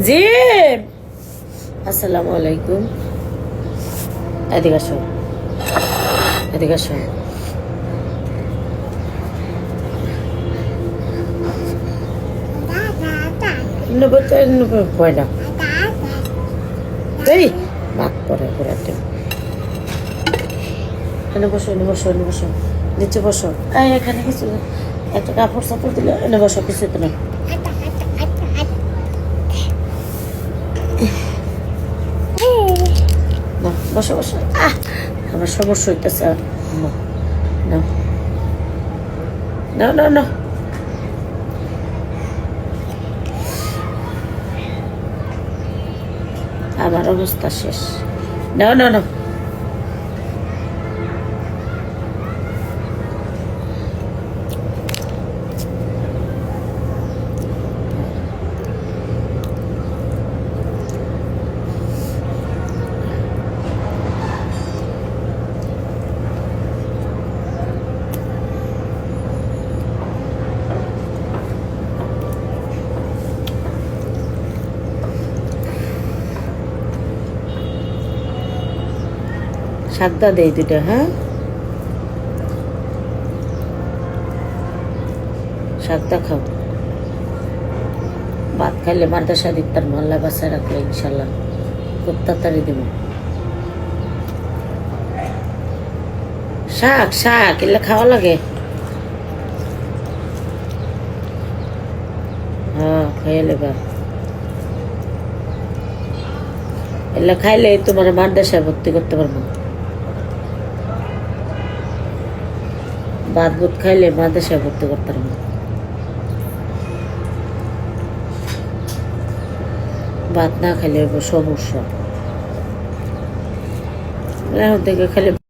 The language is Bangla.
জিম, আসসালামু আলাইকুম। এদিকে আসো, এদিকে আসো। ভয় না, এই ভাত পরে পরে এনে বসো, এনে বসো, এনে বসো, নিচে বসো। এই এখানে কিছু একটা কাপড় চাপড় দিলে এনে বসো, কিছু তো না। বসো বসো। আমার সমস্যা হইতেছে। না না না, আমার অবস্থা শেষ। না না না, শাকদা দেই দুটা। হ্যাঁ, শাকদা খাও। ভাত খাইলে মাদ্রাসা দিকতার মহল্লা বাসায় রাখলে ইনশাল্লাহ খুব তাড়াতাড়ি দিব। শাক শাক এলে খাওয়া লাগে। হ্যাঁ, খাইয়ে লেবা। এলে খাইলে তোমার মাদ্রাসায় ভর্তি করতে পারবো। ভাত বুত খাইলে মাদ্রাসায় ভর্তি করতে পারবো। ভাত না খাইলে সমস্যা। এখন থেকে খালি